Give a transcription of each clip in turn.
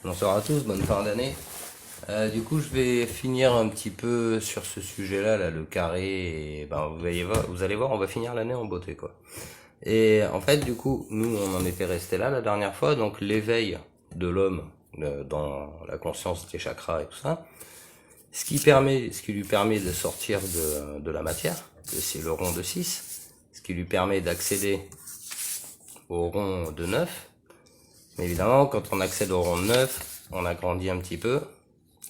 Bonsoir à tous, bonne fin d'année. Du coup, je vais finir un petit peu sur ce sujet-là, là, le carré. Et, ben, vous allez voir, on va finir l'année en beauté, quoi. Et en fait, du coup, nous, on en était resté là la dernière fois, donc l'éveil de l'homme dans la conscience des chakras et tout ça, ce qui lui permet de sortir de la matière, c'est le rond de 6, ce qui lui permet d'accéder au rond de 9. Mais évidemment, quand on accède au rond de 9, on agrandit un petit peu,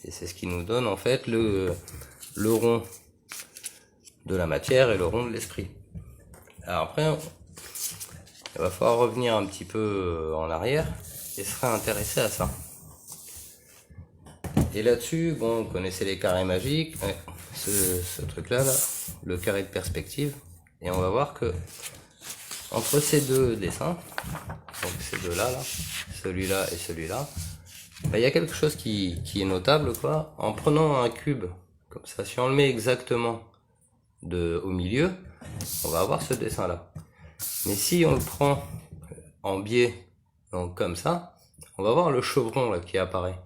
et c'est ce qui nous donne en fait le rond de la matière et le rond de l'esprit. Alors après, il va falloir revenir un petit peu en arrière et se réintéresser à ça. Et là-dessus, bon, vous connaissez les carrés magiques, ouais, ce truc-là, là, le carré de perspective, et on va voir que entre ces deux dessins, donc ces deux-là, là, celui-là et celui-là, bah, il y a quelque chose qui est notable, quoi. En prenant un cube, comme ça, si on le met exactement au milieu, on va avoir ce dessin-là. Mais si on le prend en biais, donc comme ça, on va voir le chevron là qui apparaît.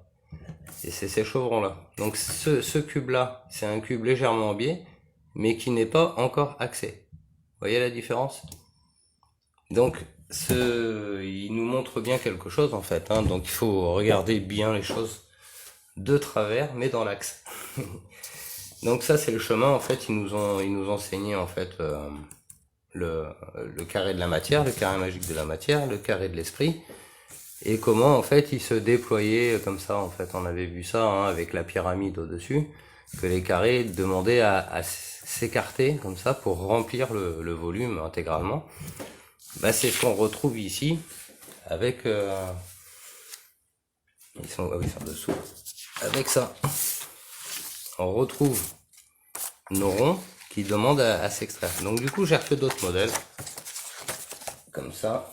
Et c'est ces chevrons-là. Donc ce cube-là, c'est un cube légèrement en biais, mais qui n'est pas encore axé. Vous voyez la différence? Donc il nous montre bien quelque chose en fait. Hein. Donc il faut regarder bien les choses de travers, mais dans l'axe. Donc ça c'est le chemin en fait. Ils nous ont enseigné en fait le carré de la matière, le carré magique de la matière, le carré de l'esprit, et comment en fait il se déployait comme ça. En fait, on avait vu ça hein, avec la pyramide au-dessus, que les carrés demandaient à s'écarter comme ça pour remplir le volume intégralement. Bah, c'est ce qu'on retrouve ici avec ils sont dessous. Avec ça, on retrouve nos ronds qui demandent à s'extraire. Donc du coup, j'ai refait d'autres modèles comme ça.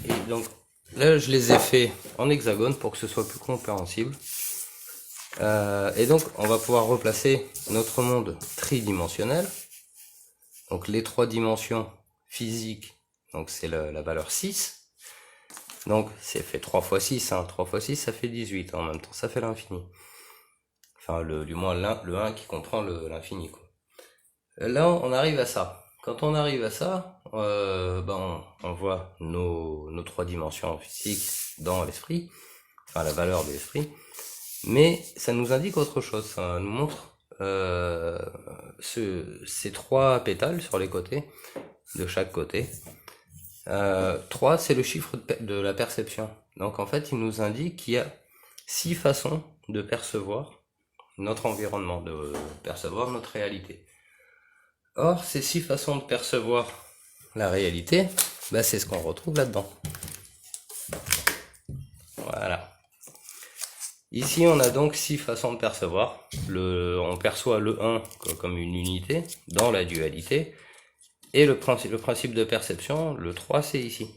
Et donc là, je les ai fait en hexagone pour que ce soit plus compréhensible. Et donc, on va pouvoir replacer notre monde tridimensionnel. Donc les trois dimensions physiques, donc c'est la valeur 6. Donc c'est fait 3 fois 6, hein. 3 fois 6 ça fait 18, en même temps ça fait l'infini. Enfin du moins le 1 qui comprend l'infini. Là on arrive à ça. Quand on arrive à ça, on voit nos trois dimensions physiques dans l'esprit, enfin la valeur de l'esprit, mais ça nous indique autre chose, ça nous montre ces trois pétales sur les côtés, de chaque côté. 3 c'est le chiffre de la perception. Donc en fait il nous indique qu'il y a 6 façons de percevoir notre environnement, de percevoir notre réalité. Or ces 6 façons de percevoir la réalité, bah, c'est ce qu'on retrouve là-dedans. Voilà. Ici on a donc 6 façons de percevoir. On perçoit le 1 comme une unité dans la dualité. Et le principe de perception, le 3, c'est ici.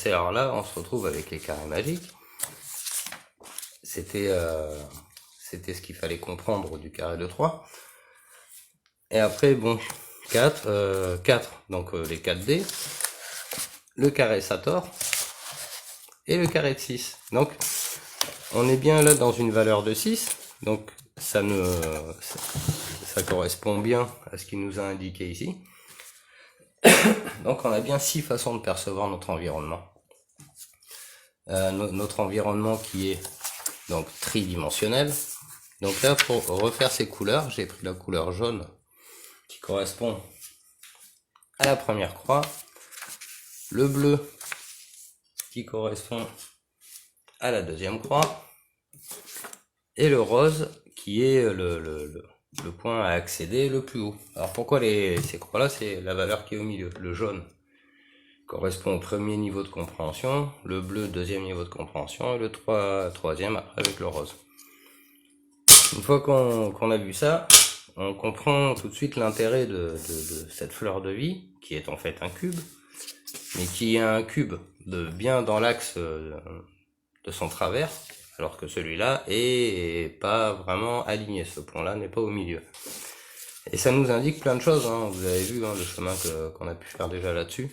Alors là, on se retrouve avec les carrés magiques. C'était ce qu'il fallait comprendre du carré de 3. Et après, bon, 4, donc les 4D, le carré Sator et le carré de 6. Donc, on est bien là dans une valeur de 6. Donc, ça correspond bien à ce qu'il nous a indiqué ici. Donc on a bien 6 façons de percevoir notre environnement. Notre environnement qui est donc tridimensionnel. Donc là pour refaire ces couleurs, j'ai pris la couleur jaune qui correspond à la première croix, le bleu qui correspond à la deuxième croix, et le rose qui est le point à accéder le plus haut. Alors pourquoi ces croix-là, c'est la valeur qui est au milieu. Le jaune correspond au premier niveau de compréhension, le bleu deuxième niveau de compréhension, et le troisième après avec le rose. Une fois qu'on a vu ça, on comprend tout de suite l'intérêt de cette fleur de vie, qui est en fait un cube, mais qui est un cube bien dans l'axe de son travers, alors que celui-là est pas vraiment aligné, ce point-là n'est pas au milieu. Et ça nous indique plein de choses, hein. Vous avez vu hein, le chemin qu'on a pu faire déjà là-dessus.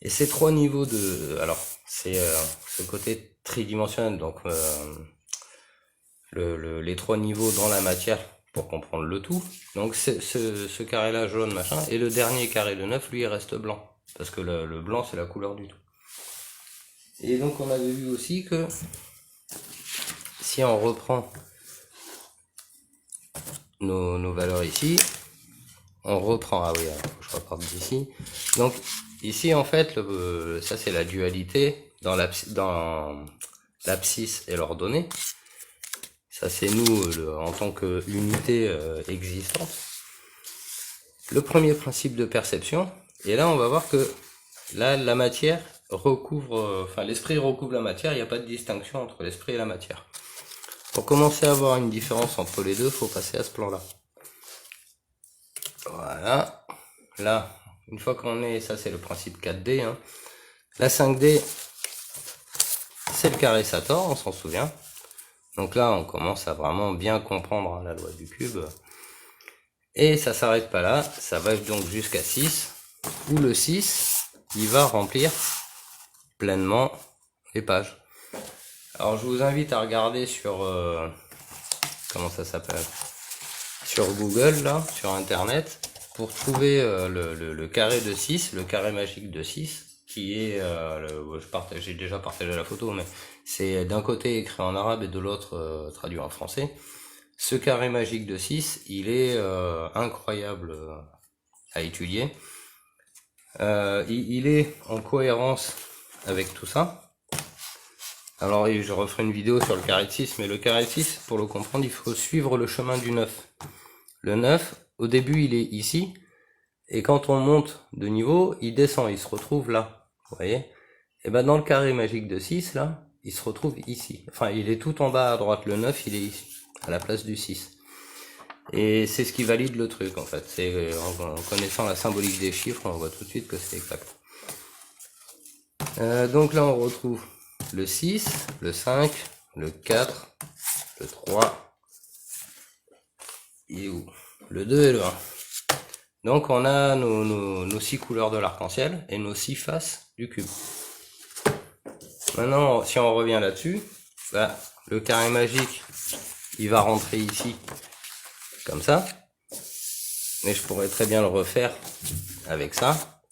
Et ces trois niveaux de... Alors, c'est ce côté tridimensionnel, donc les trois niveaux dans la matière pour comprendre le tout. Donc ce carré-là jaune, machin, et le dernier carré de 9, lui, il reste blanc. Parce que le blanc, c'est la couleur du tout. Et donc, on avait vu aussi que si on reprend nos valeurs ici, on reprend, ah oui, alors, faut que je reparte d'ici. Donc ici en fait, ça c'est la dualité dans l'abscisse et l'ordonnée. Ça c'est nous en tant qu'unité existante. Le premier principe de perception, et là on va voir que là la matière recouvre, enfin l'esprit recouvre la matière, il n'y a pas de distinction entre l'esprit et la matière. Pour commencer à avoir une différence entre les deux, il faut passer à ce plan-là. Voilà. Là, une fois qu'on est, ça c'est le principe 4D. Hein. La 5D, c'est le carré Sator, on s'en souvient. Donc là, on commence à vraiment bien comprendre hein, la loi du cube. Et ça s'arrête pas là, ça va donc jusqu'à 6, où le 6, il va remplir pleinement les pages. Alors je vous invite à regarder sur, comment ça s'appelle, sur Google, là, sur Internet, pour trouver le carré de 6, le carré magique de 6, qui est, j'ai déjà partagé la photo, mais c'est d'un côté écrit en arabe et de l'autre traduit en français. Ce carré magique de 6, il est incroyable à étudier. Il est en cohérence avec tout ça. Alors je referai une vidéo sur le carré de 6, mais le carré de 6, pour le comprendre, il faut suivre le chemin du 9. Le 9, au début, il est ici, et quand on monte de niveau, il descend, il se retrouve là, vous voyez. Et ben dans le carré magique de 6, là, il se retrouve ici. Enfin, il est tout en bas à droite, le 9, il est ici, à la place du 6. Et c'est ce qui valide le truc, en fait. C'est en connaissant la symbolique des chiffres, on voit tout de suite que c'est exact. Donc là, on retrouve le 6, le 5, le 4, le 3, et où le 2 et le 1. Donc on a nos 6 couleurs de l'arc-en-ciel et nos 6 faces du cube. Maintenant, si on revient là-dessus, bah, le carré magique, il va rentrer ici, comme ça. Mais je pourrais très bien le refaire avec ça.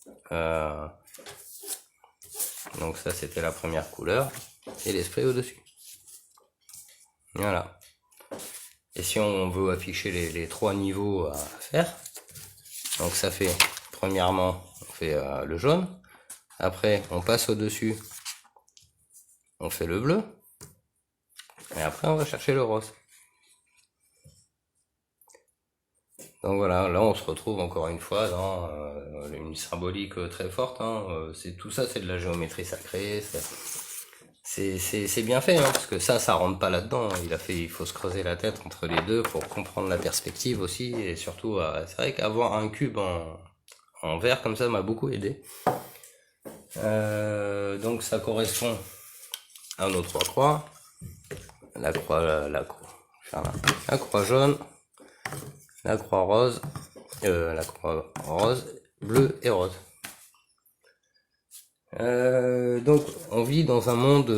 Donc ça, c'était la première couleur. Et l'esprit au-dessus. Voilà. Et si on veut afficher les trois niveaux à faire, donc ça fait, premièrement, on fait le jaune. Après, on passe au-dessus, on fait le bleu. Et après, on va chercher le rose. Donc voilà, là on se retrouve encore une fois dans une symbolique très forte. Hein. Tout ça, c'est de la géométrie sacrée. C'est bien fait, hein, parce que ça rentre pas là-dedans. Il faut se creuser la tête entre les deux pour comprendre la perspective aussi, et surtout, c'est vrai qu'avoir un cube en vert comme ça m'a beaucoup aidé. Donc ça correspond à nos trois croix. La croix jaune, la croix rose, bleu et rose. Donc on vit dans un monde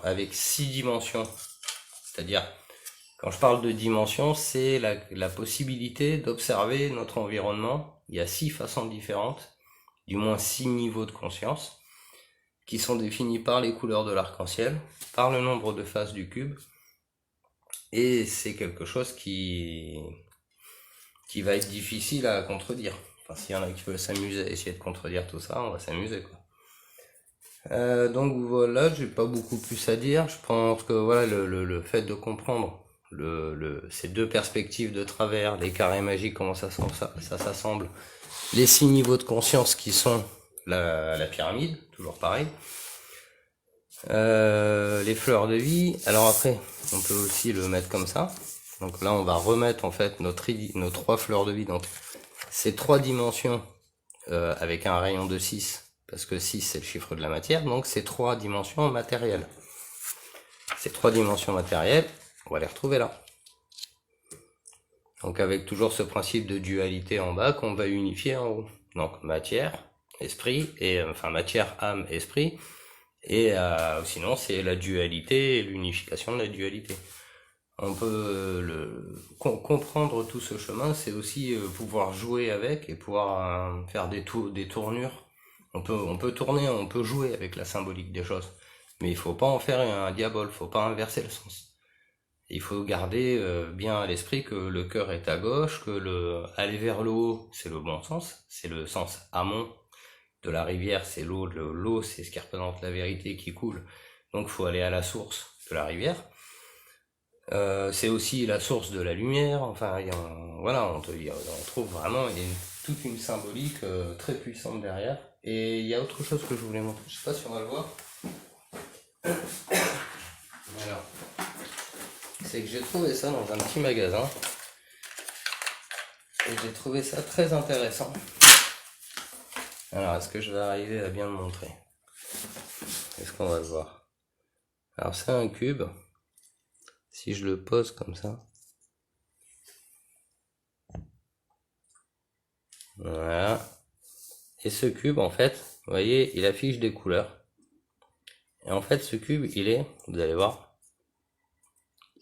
avec 6 dimensions, c'est-à-dire quand je parle de dimensions, c'est la possibilité d'observer notre environnement. Il y a 6 façons différentes, du moins 6 niveaux de conscience, qui sont définis par les couleurs de l'arc-en-ciel, par le nombre de faces du cube, et c'est quelque chose qui va être difficile à contredire. Enfin, s'il y en a qui veulent s'amuser à essayer de contredire tout ça, on va s'amuser, quoi. Donc voilà, j'ai pas beaucoup plus à dire. Je pense que voilà, le fait de comprendre ces deux perspectives de travers, les carrés magiques, comment ça s'assemble, les 6 niveaux de conscience qui sont la pyramide, toujours pareil, les fleurs de vie. Alors après, on peut aussi le mettre comme ça. Donc là, on va remettre en fait nos 3 fleurs de vie, donc ces 3 dimensions avec un rayon de 6, parce que 6 c'est le chiffre de la matière, donc c'est 3 dimensions matérielles. Ces 3 dimensions matérielles, on va les retrouver là. Donc avec toujours ce principe de dualité en bas qu'on va unifier en haut. Donc matière esprit, et enfin matière, âme, esprit, et sinon c'est la dualité et l'unification de la dualité. On peut comprendre tout ce chemin, c'est aussi pouvoir jouer avec et pouvoir faire des tournures. On peut tourner, on peut jouer avec la symbolique des choses, mais il faut pas en faire un diabole, faut pas inverser le sens. Il faut garder bien à l'esprit que le cœur est à gauche, que aller vers le haut, c'est le bon sens, c'est le sens amont de la rivière, c'est l'eau, l'eau c'est ce qui représente la vérité qui coule, donc il faut aller à la source de la rivière. C'est aussi la source de la lumière, enfin voilà, on trouve vraiment toute une symbolique très puissante derrière. Et il y a autre chose que je voulais montrer, je sais pas si on va le voir. Alors, c'est que j'ai trouvé ça dans un petit magasin et j'ai trouvé ça très intéressant. Alors, est-ce que je vais arriver à bien le montrer? Est-ce qu'on va le voir? Alors, c'est un cube. Si je le pose comme ça, voilà. Et ce cube, en fait, vous voyez, il affiche des couleurs. Et en fait, ce cube, vous allez voir,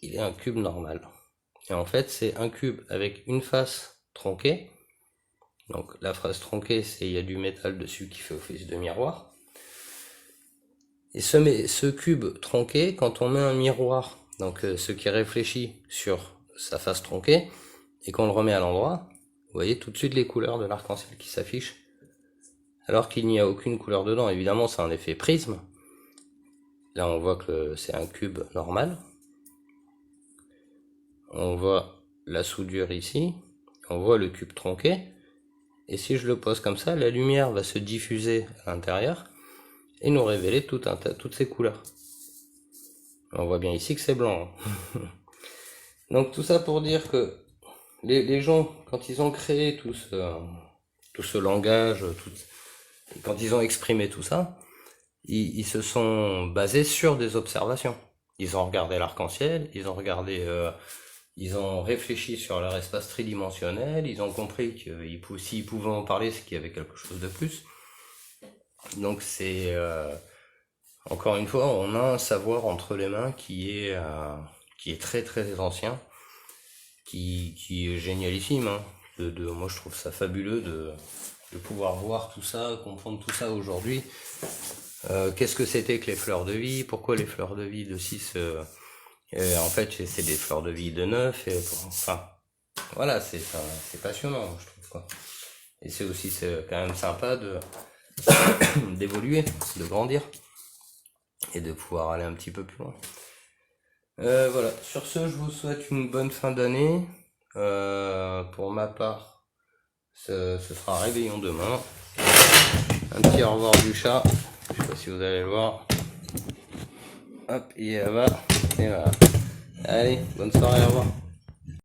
il est un cube normal. Et en fait, c'est un cube avec une face tronquée. Donc, la face tronquée, c'est il y a du métal dessus qui fait office de miroir. Et ce cube tronqué, quand on met un miroir, donc ce qui réfléchit sur sa face tronquée, et qu'on le remet à l'endroit, vous voyez tout de suite les couleurs de l'arc-en-ciel qui s'affichent, alors qu'il n'y a aucune couleur dedans. Évidemment, c'est un effet prisme. Là, on voit que c'est un cube normal. On voit la soudure ici. On voit le cube tronqué. Et si je le pose comme ça, la lumière va se diffuser à l'intérieur et nous révéler toutes ces couleurs. On voit bien ici que c'est blanc. Donc tout ça pour dire que les gens, quand ils ont créé tout ce langage, quand ils ont exprimé tout ça, ils se sont basés sur des observations. Ils ont regardé l'arc-en-ciel, ils ont réfléchi sur leur espace tridimensionnel, ils ont compris que s'ils pouvaient en parler, c'est qu'il y avait quelque chose de plus. Donc c'est encore une fois, on a un savoir entre les mains qui est très très ancien, qui est génialissime. Hein. Moi je trouve ça fabuleux de pouvoir voir tout ça, comprendre tout ça aujourd'hui. Qu'est-ce que c'était que les fleurs de vie? Pourquoi les fleurs de vie de 6 en fait c'est des fleurs de vie de 9 enfin voilà, c'est passionnant je trouve quoi. Et c'est aussi quand même sympa d'évoluer, de grandir et de pouvoir aller un petit peu plus loin. Voilà, sur ce je vous souhaite une bonne fin d'année. Pour ma part ce sera réveillon demain. Un petit au revoir du chat, je sais pas si vous allez le voir. Hop, il est là-bas, et voilà. Allez, bonne soirée, au revoir.